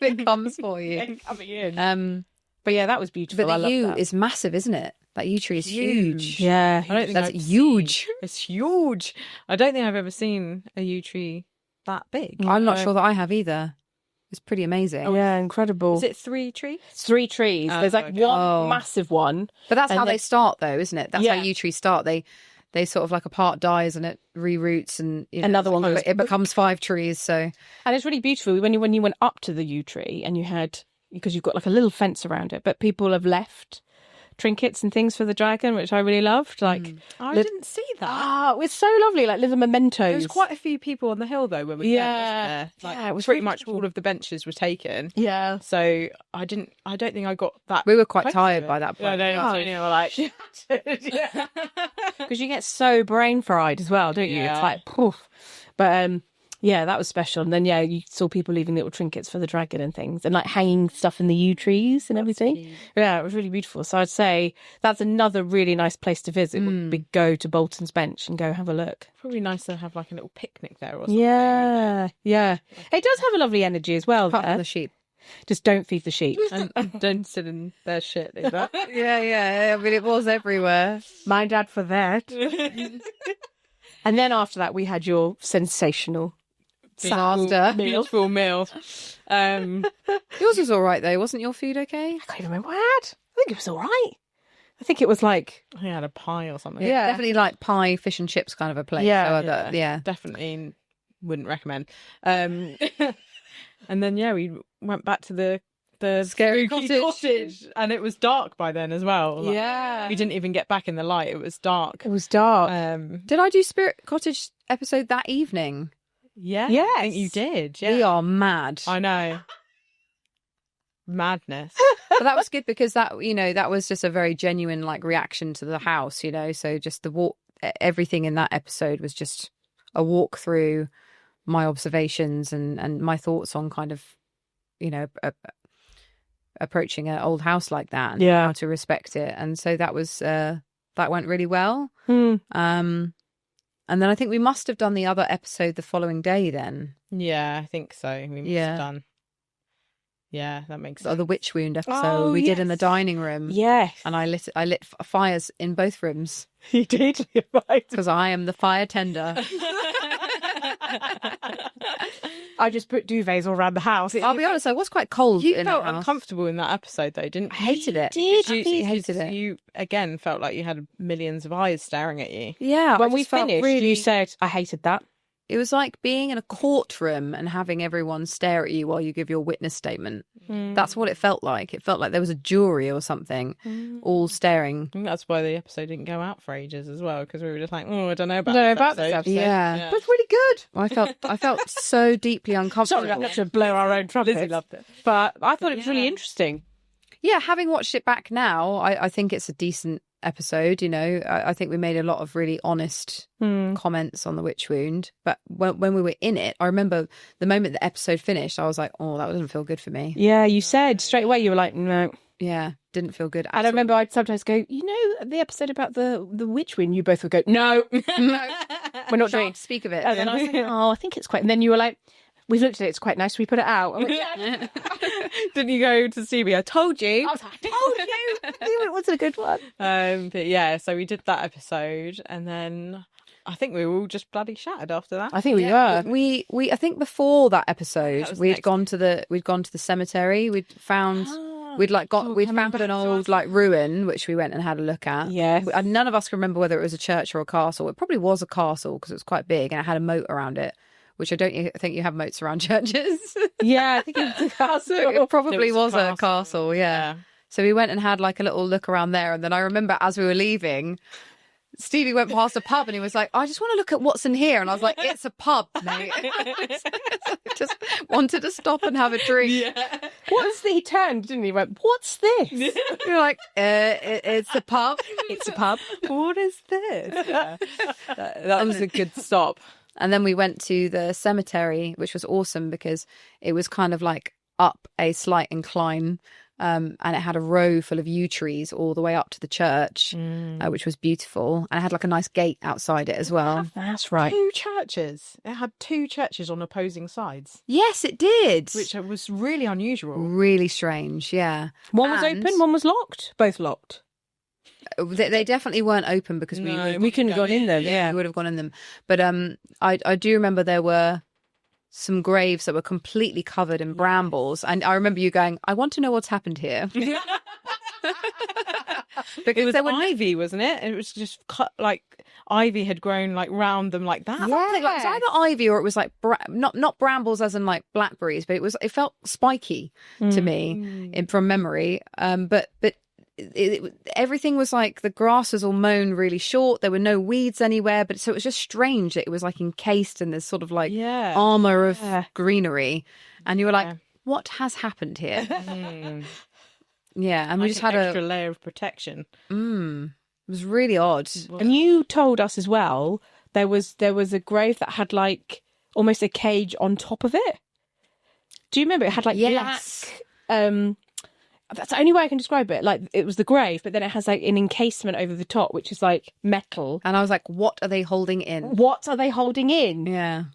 B: it comes for you.
C: Coming in. But yeah, that was beautiful.
B: But the yew is massive, isn't it? That yew tree is huge.
C: Yeah.
A: I don't think
B: that's huge.
A: It's huge. I don't think I've ever seen a yew tree that big.
B: I'm not sure that I have either. It's pretty amazing.
C: Oh, yeah, incredible.
A: Is it 3 trees?
C: It's 3 trees. There's like one massive one.
B: But that's how they start, though, isn't it? That's how yew trees start. They sort of like a part dies and it reroots and
C: another one goes.
B: It becomes 5 trees. So,
C: and it's really beautiful when you went up to the yew tree and you had, because you've got like a little fence around it, but people have left trinkets and things for the dragon, which I really loved. Like,
A: I didn't see that.
C: Oh, it's so lovely, like little mementos.
A: There was quite a few people on the hill though when we went, wasn't there? Like,
C: it was
A: pretty much all of the benches were taken.
C: Yeah.
A: So I don't think I got that.
B: We were quite tired by that point.
A: We were like,
C: because you get so brain fried as well, don't you?
A: Yeah.
C: It's like poof. But yeah, that was special. And then you saw people leaving little trinkets for the dragon and things, and like hanging stuff in the yew trees and everything. Cute. Yeah, it was really beautiful. So I'd say that's another really nice place to visit. Would be go to Bolton's Bench and go have a look.
A: Probably nice to have like a little picnic there or something.
C: Yeah. It does have a lovely energy as well.
B: Apart from the sheep.
C: Just don't feed the sheep.
A: And don't sit in their shit either.
B: Yeah. I mean, it was everywhere.
C: My dad for that. And then after that, we had your sensational
B: beautiful
A: meal.
B: Yours was all right though, wasn't your food okay?
C: I can't even remember what I had. I think it was all right. I think it was like
A: I had a pie or something.
B: Yeah, definitely like pie, fish and chips kind of a place.
A: Yeah, definitely wouldn't recommend. And then we went back to the
B: Scary
A: cottage, and it was dark by then as well.
B: Yeah,
A: we didn't even get back in the light. It was dark.
B: Did I do Spirit Cottage episode that evening?
A: Yeah, I think you did.
B: We are mad.
A: I know. Madness.
B: But that was good because that was just a very genuine like reaction to the house, so just the walk, everything in that episode was just a walk through my observations and my thoughts on kind of approaching an old house like that and how to respect it. And so that was that went really well. And then I think we must have done the other episode the following day then.
A: Yeah, I think so. We must have done. Yeah, that makes sense.
B: The witch wound episode we did in the dining room.
C: Yes.
B: And I lit fires in both rooms.
C: You did,
B: because I am the fire tender.
C: I just put duvets all around the house.
B: I'll be honest, I was quite cold.
A: You felt uncomfortable in that episode, though, didn't you?
B: I hated it.
C: You
B: hated it.
A: You again felt like you had millions of eyes staring at you.
B: Yeah,
C: when we finished, you said I hated that.
B: It was like being in a courtroom and having everyone stare at you while you give your witness statement. That's what it felt like. It felt like there was a jury or something, all staring.
A: I think that's why the episode didn't go out for ages as well, because we were just like, I don't know about this episode.
B: Yeah,
C: but it's really good.
B: Well, I felt so deeply uncomfortable.
C: Sorry, not to blow our own trumpet.
A: Lizzie loved it,
C: but I thought it was really interesting.
B: Yeah, having watched it back now, I think it's a decent episode. I think we made a lot of really honest comments on the witch wound, but when we were in it, I remember the moment the episode finished, I was like, oh, that doesn't feel good for me.
C: Yeah, you said straight away, you were like, no.
B: Yeah, didn't feel good.
C: And I remember I'd sometimes go, the episode about the witch wound, you both would go, no, we're not doing.
B: Speak of it.
C: And then I was like, I think it's quite, and then you were like, we've looked at it, it's quite nice, we put it out. I'm like, yeah.
A: Didn't you go to see me? I told you.
C: I told you. I knew it wasn't a good one.
A: But yeah, so we did that episode, and then I think we were all just bloody shattered after that.
C: I think we were.
B: We I think before that episode, we'd gone to the cemetery. We'd found found an old like ruin which we went and had a look at.
C: Yeah.
B: And none of us can remember whether it was a church or a castle. It probably was a castle because it was quite big and it had a moat around it. Which I don't think you have moats around churches.
C: Yeah, I think it was a castle.
B: It probably was a castle, yeah. So we went and had like a little look around there. And then I remember as we were leaving, Stevie went past a pub and he was like, I just want to look at what's in here. And I was like, it's a pub, mate. I just wanted to stop and have a drink.
C: Yeah. He turned, didn't he? He went, what's this?
B: You're like, it's a pub.
C: It's a pub.
A: What is this? Yeah. That was a good stop.
B: And then we went to the cemetery, which was awesome because it was kind of like up a slight incline, and it had a row full of yew trees all the way up to the church, which was beautiful. And it had like a nice gate outside it as well.
C: That's right.
A: 2 churches. It had 2 churches on opposing sides.
B: Yes, it did.
A: Which was really unusual.
B: Really strange, yeah.
C: One was open, one was locked. Both locked.
B: They definitely weren't open because we
C: couldn't have gone in them.
B: Yeah, we would have gone in them. But I do remember there were some graves that were completely covered in brambles, and I remember you going, "I want to know what's happened here."
A: Because it was ivy, wasn't it? It was just cut like ivy had grown like round them like that.
B: Yeah, like, it was either ivy or it was like not brambles as in like blackberries, but it felt spiky to me from memory. But everything was like the grass was all mown really short. There were no weeds anywhere, but so it was just strange that it was like encased in this sort of like armor of greenery, and you were like, "What has happened here?" Yeah, and we just had
A: an extra layer of protection.
B: It was really odd.
C: And you told us as well there was a grave that had like almost a cage on top of it. Do you remember? It had like black. That's the only way I can describe it. Like, it was the grave, but then it has like an encasement over the top, which is like metal.
B: And I was like, what are they holding in?
C: What are they holding in?
B: Yeah.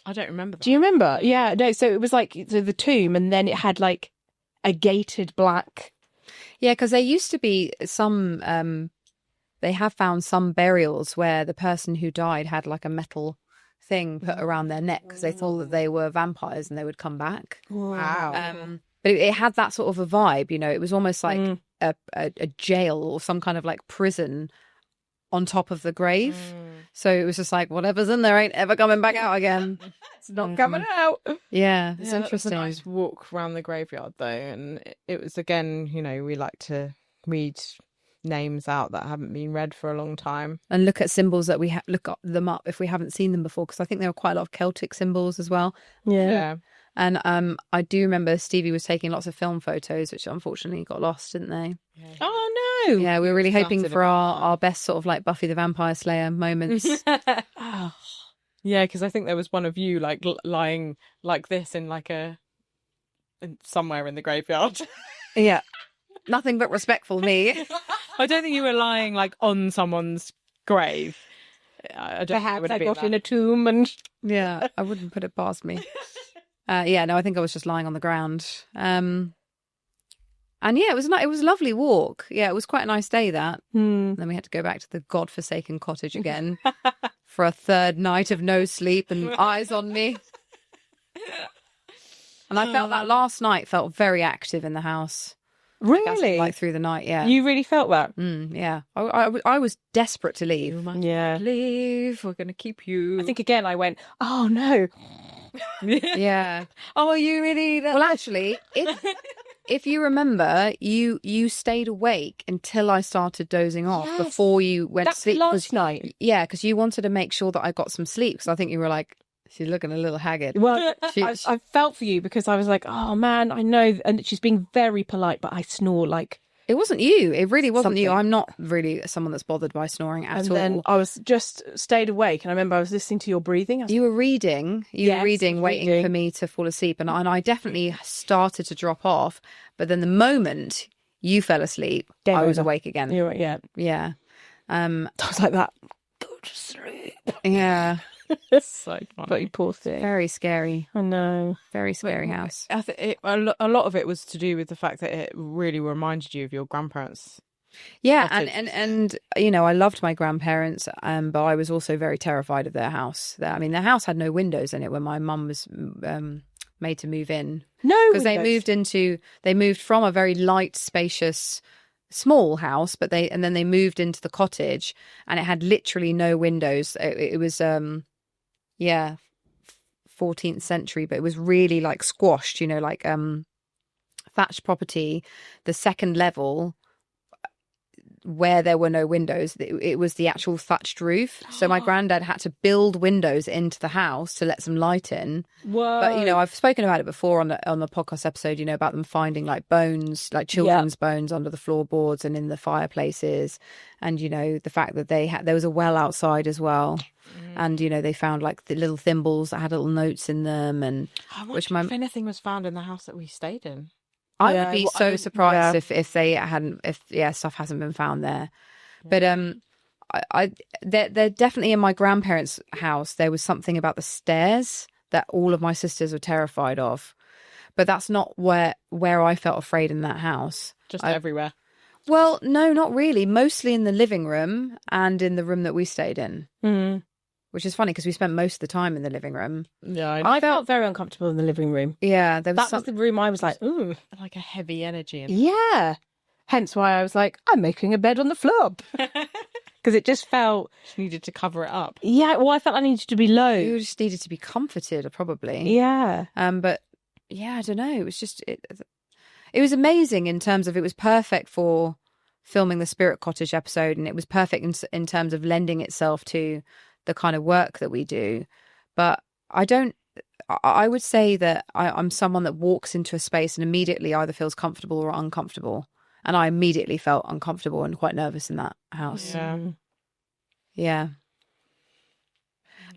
A: I don't remember that.
C: Do you remember? Yeah, no, so it was like the tomb, and then it had like a gated black.
B: Yeah, because there used to be some, they have found some burials where the person who died had like a metal thing put around their neck because they thought that they were vampires and they would come back.
A: Wow.
B: But it had that sort of a vibe, you know. It was almost like a jail or some kind of like prison on top of the grave. So it was just like, whatever's in there ain't ever coming back out again.
A: It's not coming out.
B: Yeah, it's interesting.
A: That was a nice walk around the graveyard, though. And it was, again, we like to read names out that haven't been read for a long time.
B: And look at symbols that we look up them up if we haven't seen them before, because I think there were quite a lot of Celtic symbols as well.
A: Yeah.
B: And I do remember Stevie was taking lots of film photos, which unfortunately got lost, didn't they?
A: Yeah.
C: Oh, no.
B: Yeah, we were really hoping for our best sort of like Buffy the Vampire Slayer moments.
A: Oh. Yeah, because I think there was one of you like lying like this in like somewhere in the graveyard.
B: Yeah. Nothing but respectful me.
A: I don't think you were lying like on someone's grave.
C: Perhaps I got in a tomb and...
B: Yeah, I wouldn't put it past me. Yeah, no, I think I was just lying on the ground. And yeah, it was a lovely walk. Yeah, it was quite a nice day, that. Then we had to go back to the godforsaken cottage again for a third night of no sleep and eyes on me. And I felt that last night felt very active in the house.
C: Really?
B: Like through the night, yeah.
C: You really felt that?
B: Yeah. I was desperate to leave.
A: You must leave. We're going to keep you.
C: I think again I went, oh no.
B: Yeah.
A: Oh, are you really?
B: Well, actually, if you remember, you stayed awake until I started dozing off before you went to sleep.
C: Last night.
B: Yeah, because you wanted to make sure that I got some sleep. Because I think you were like, she's looking a little haggard.
C: Well, I felt for you because I was like, oh man, I know. And she's being very polite, but I snore like...
B: It wasn't you. It really wasn't
C: something.
B: you. I'm not really someone that's bothered by snoring at all.
C: And then I was just stayed awake. And I remember I was listening to your breathing.
B: You were reading. Waiting for me to fall asleep. And I definitely started to drop off. But then the moment you fell asleep, I was awake again.
C: You were, yeah.
B: Yeah.
C: I was like that. Go to sleep.
B: Yeah.
A: So funny.
C: But you poor thing.
B: Very scary.
C: I know.
B: Very scary house.
A: I think a lot of it was to do with the fact that it really reminded you of your grandparents.
B: Yeah, and I loved my grandparents, but I was also very terrified of their house. Their house had no windows in it when my mum was made to move in.
C: No,
B: because they moved from a very light, spacious, small house, but then they moved into the cottage, and it had literally no windows. It was 14th century, but it was really like squashed, like thatched property. The second level, where there were no windows, it was the actual thatched roof. So my granddad had to build windows into the house to let some light in.
C: Whoa.
B: But I've spoken about it before on the podcast episode, about them finding like bones, like children's bones under the floorboards and in the fireplaces, and the fact that there was a well outside as well. And they found like the little thimbles that had little notes in them, and
A: I wonder if anything was found in the house that we stayed in.
B: I would be so surprised if stuff hasn't been found there. Yeah. But they're definitely in my grandparents' house. There was something about the stairs that all of my sisters were terrified of, but that's not where I felt afraid in that house.
A: Just everywhere.
B: Well, no, not really. Mostly in the living room and in the room that we stayed in. Mm. Which is funny because we spent most of the time in the living room.
C: Yeah, I felt very uncomfortable in the living room.
B: Yeah,
C: that was the room I was like, ooh.
A: Like a heavy energy.
C: Yeah. Hence why I was like, I'm making a bed on the floor. Because it just felt...
A: Just needed to cover it up.
C: Yeah, well, I felt I needed to be low.
B: You just needed to be comforted, probably.
C: Yeah.
B: But, yeah, I don't know. It was just... It was amazing in terms of it was perfect for filming the Spirit Cottage episode, and it was perfect in terms of lending itself to the kind of work that we do. But I would say that I'm someone that walks into a space and immediately either feels comfortable or uncomfortable. And I immediately felt uncomfortable and quite nervous in that house. Yeah.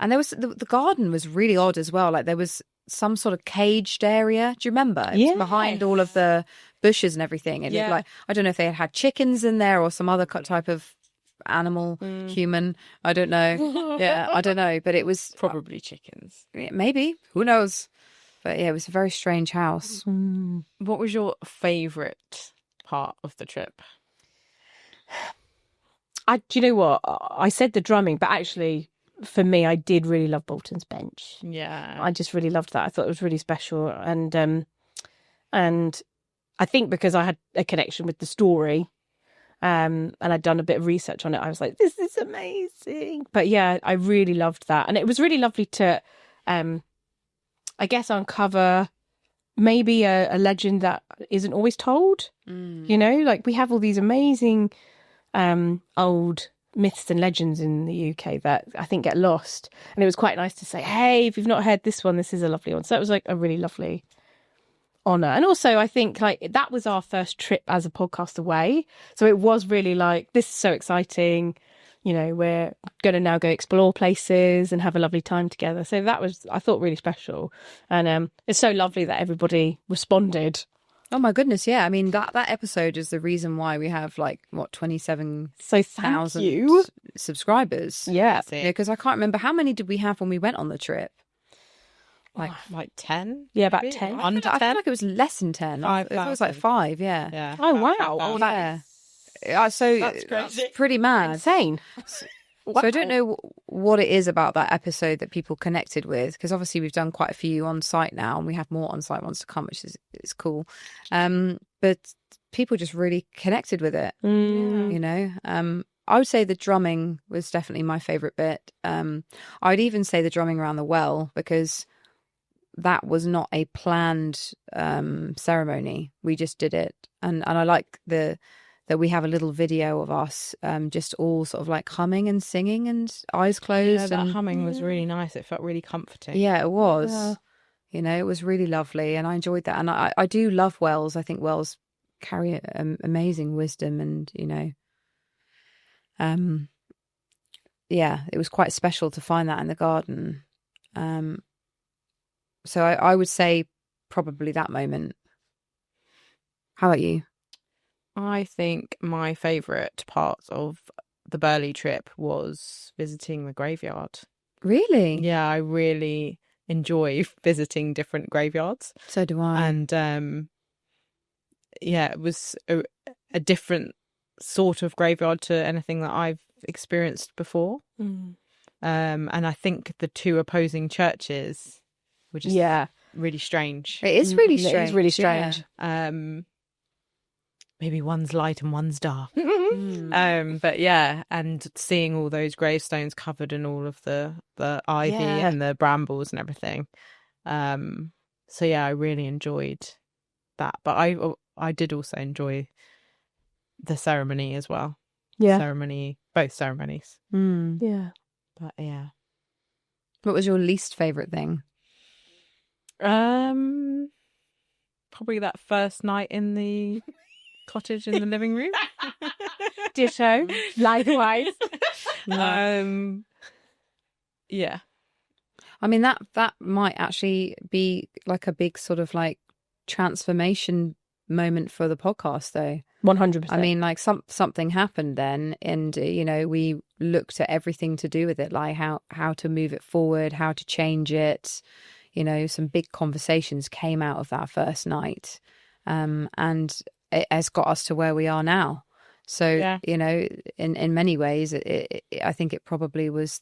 B: And there was the garden was really odd as well. Like there was some sort of caged area. Do you remember? It was behind all of the bushes and everything. And it, like, I don't know if they had chickens in there or some other type of animal, human. I don't know. Yeah, I don't know. But it was
A: probably chickens.
B: Maybe. Who knows? But yeah, it was a very strange house.
A: What was your favourite part of the trip?
C: Do you know what? I said the drumming, but actually, for me, I did really love Bolton's bench.
A: Yeah,
C: I just really loved that. I thought it was really special, and I think because I had a connection with the story, And I'd done a bit of research on it. I was like, this is amazing. But yeah, I really loved that. And it was really lovely to, I guess, uncover maybe a legend that isn't always told. You know, like we have all these amazing old myths and legends in the UK that I think get lost. And it was quite nice to say, hey, if you've not heard this one, this is a lovely one. So that was like a really lovely honour. And also I think like that was our first trip as a podcast away, so it was really like, this is so exciting, you know, we're going to now go explore places and have a lovely time together. So that was, I thought, really special. And it's so lovely that everybody responded.
B: Oh my goodness, yeah. I mean, that episode is the reason why we have 27,000 subscribers.
C: Yeah,
B: because I can't remember, how many did we have when we went on the trip?
A: Like 10?
C: Yeah, about 10.
A: Under 10?
B: I feel like it was less than 10. I thought it was like 5, yeah.
C: Oh, wow.
B: Oh, yeah. So
A: that's crazy.
B: That's pretty mad.
C: Insane.
B: So I don't know what it is about that episode that people connected with, because obviously we've done quite a few on site now and we have more on site ones to come, which is cool. But people just really connected with it, you know. I would say the drumming was definitely my favourite bit. I'd even say the drumming around the well, because that was not a planned ceremony. We just did it. And I like that we have a little video of us just all sort of like humming and singing and eyes closed.
A: Yeah, that humming was really nice. It felt really comforting.
B: Yeah, it was. Yeah. You know, it was really lovely and I enjoyed that. And I do love wells. I think wells carry amazing wisdom and, you know, yeah, it was quite special to find that in the garden. So I would say probably that moment. How about you?
A: I think my favourite part of the Burley trip was visiting the graveyard.
B: Really?
A: Yeah, I really enjoy visiting different graveyards.
B: So do I.
A: And yeah, it was a different sort of graveyard to anything that I've experienced before. And I think the two opposing churches were just really strange.
B: It is really strange.
C: It is really strange.
A: Yeah. Maybe one's light and one's dark. But yeah, and seeing all those gravestones covered in all of the ivy and the brambles and everything. So yeah, I really enjoyed that. But I did also enjoy the ceremony as well.
C: Yeah.
A: Both ceremonies.
C: Yeah.
A: But yeah.
B: What was your least favourite thing?
A: Probably that first night in the cottage in the living room.
C: Ditto. Likewise.
A: Yeah.
B: I mean, that might actually be like a big sort of like transformation moment for the podcast, though.
C: 100%.
B: I mean, like something happened then, and you know, we looked at everything to do with it, like how to move it forward, how to change it. You know, some big conversations came out of that first night, and it has got us to where we are now. So, you know, in many ways, I think it probably was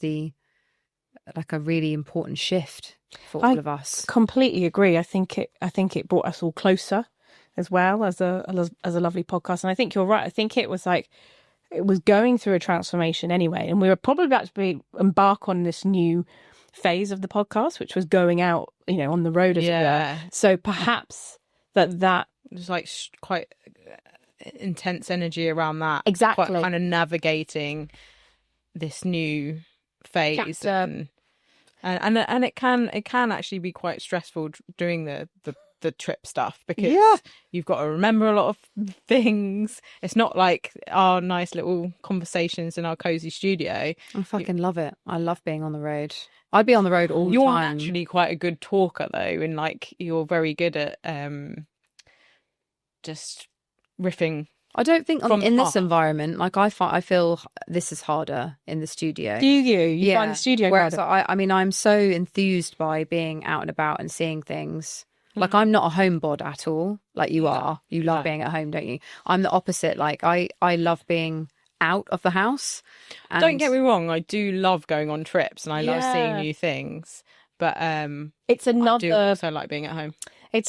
B: like a really important shift for all of us.
C: Completely agree. I think it brought us all closer as well as a lovely podcast. And I think you're right. I think it was like, it was going through a transformation anyway. And we were probably about to embark on this new phase of the podcast, which was going out, you know, on the road as it were. So perhaps that
A: there's like quite intense energy around that.
C: Exactly.
A: Quite kind of navigating this new phase. And it can actually be quite stressful doing the trip stuff, because you've got to remember a lot of things. It's not like our nice little conversations in our cozy studio.
B: I fucking love it. I love being on the road. I'd be on the road all the time.
A: You're actually quite a good talker though, and like you're very good at just riffing.
B: I don't think in this environment, like I feel this is harder in the studio.
C: Do you? You find the studio harder?
B: I mean, I'm so enthused by being out and about and seeing things. Like, I'm not a homebod at all, like you are. You love being at home, don't you? I'm the opposite. Like, I love being out of the house. And
A: don't get me wrong, I do love going on trips and I love seeing new things. But
C: it's another.
A: I do also like being at home.
C: I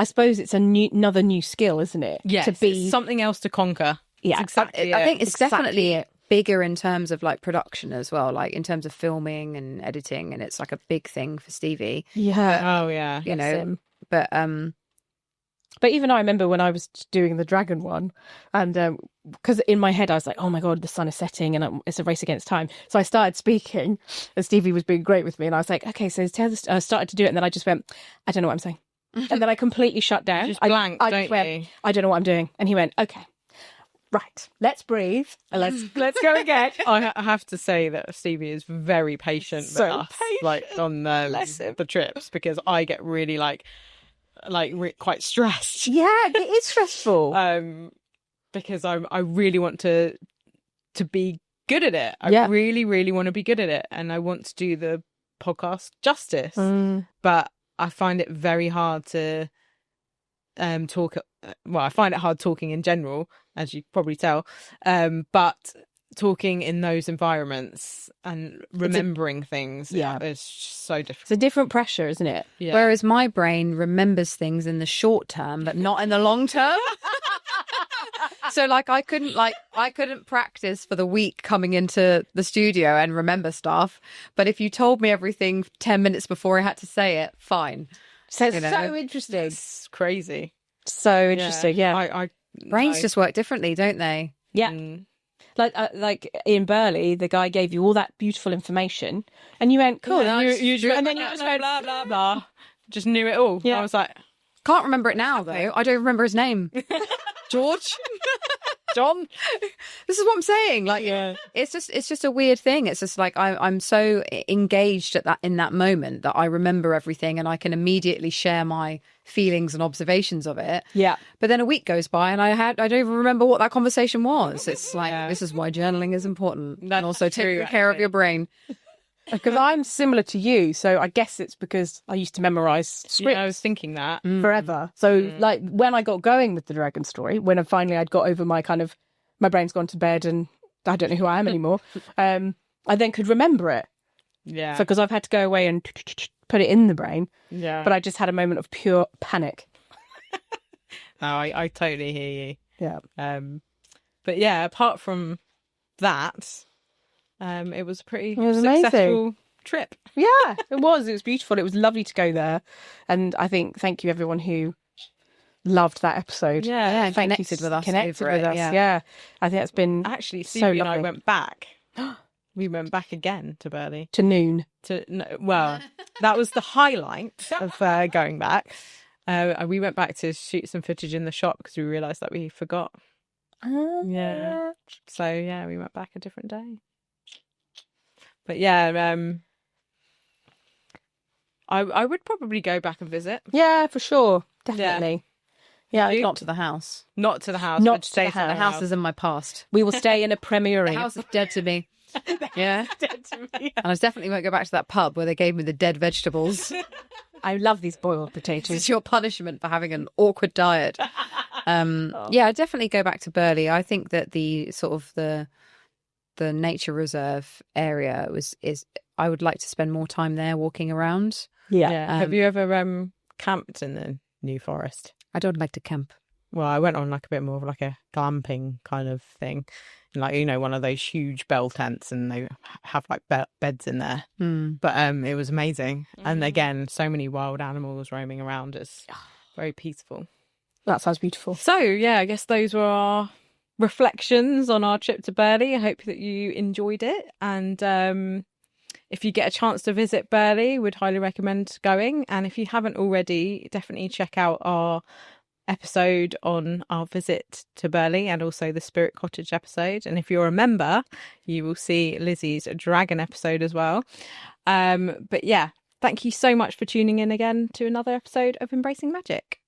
C: suppose it's another new skill, isn't it?
A: Yes, it's something else to conquer.
C: Yeah,
A: exactly.
B: I think it's definitely bigger in terms of like production as well, like in terms of filming and editing, and it's like a big thing for Stevie.
C: Yeah.
B: You know, but
C: even I remember when I was doing the dragon one, and because in my head I was like, oh my God, the sun is setting and it's a race against time. So I started speaking and Stevie was being great with me. And I was like, okay, so I started to do it. And then I just went, I don't know what I'm saying. And then I completely shut down.
A: Just blank, don't you?
C: I don't know what I'm doing. And he went, okay, right, let's breathe. And let's go again.
A: I have to say that Stevie is very patient with us, like on the trips, because I get really quite stressed.
C: Yeah, it is stressful.
A: Because I really want to be good at it. I really, really want to be good at it, and I want to do the podcast justice. But I find it very hard to talk. Well, I find it hard talking in general, as you probably tell. But talking in those environments and remembering things is so difficult.
C: It's a different pressure, isn't it?
B: Yeah. Whereas my brain remembers things in the short term but not in the long term. So like I couldn't practice for the week coming into the studio and remember stuff, but if you told me everything 10 minutes before I had to say it, fine.
C: So it's so interesting.
A: It's crazy.
C: So interesting. Yeah.
B: Brains just work differently, don't they?
C: Yeah. Like in Burley, the guy gave you all that beautiful information, and you went, "Cool."
A: And you just went, blah blah blah. Just knew it all.
C: Yeah.
A: I was like,
B: can't remember it now though. I don't remember his name. George, John. This is what I'm saying. Like, it's just a weird thing. It's just like I'm so engaged in that moment that I remember everything, and I can immediately share my feelings and observations of it.
C: Yeah.
B: But then a week goes by, and I don't even remember what that conversation was. It's like this is why journaling is important, and also taking care of your brain.
C: Because I'm similar to you, so I guess it's because I used to memorise scripts.
A: Yeah, I was thinking that
C: forever. So, like when I got going with the dragon story, when I'd got over my my brain's gone to bed and I don't know who I am anymore, I then could remember it.
A: Yeah.
C: So because I've had to go away and put it in the brain.
A: Yeah.
C: But I just had a moment of pure panic.
A: No, I totally hear you.
C: Yeah.
A: But yeah, apart from that. It was a pretty
C: successful
A: trip.
C: Yeah, it was. It was beautiful. It was lovely to go there. And I think, thank you everyone who loved that episode.
B: Yeah, connected with us.
C: Yeah. I think that's been
A: actually,
C: so
A: Stevie and
C: lovely.
A: I went back. We went back again to Burley.
C: To noon.
A: Well, that was the highlight of going back. We went back to shoot some footage in the shop because we realised that we forgot. Yeah. So, we went back a different day. But yeah, I would probably go back and visit.
C: Yeah, for sure. Definitely. Yeah,
B: not to the house.
A: Not to the house.
C: Not
A: to
C: the house.
B: The house is in my past.
C: We will stay in a premiery.
B: The house is dead to me. Yeah.
A: Dead to me.
B: And I definitely won't go back to that pub where they gave me the dead vegetables.
C: I love these boiled potatoes.
B: It's your punishment for having an awkward diet. Yeah, I'd definitely go back to Burley. I think that the sort of the nature reserve area is I would like to spend more time there walking around.
C: Yeah.
A: Have you ever camped in the New Forest?
B: I don't like to camp.
A: Well, I went on like a bit more of like a glamping kind of thing. Like, one of those huge bell tents, and they have like beds in there. But it was amazing. And again, so many wild animals roaming around. It's very peaceful.
C: That sounds beautiful.
A: So, I guess those were our reflections on our trip to Burley. I hope that you enjoyed it. And if you get a chance to visit Burley, would highly recommend going. And if you haven't already, definitely check out our episode on our visit to Burley and also the Spirit Cottage episode. And if you're a member, you will see Lizzie's dragon episode as well. But yeah, thank you so much for tuning in again to another episode of Embracing Magic.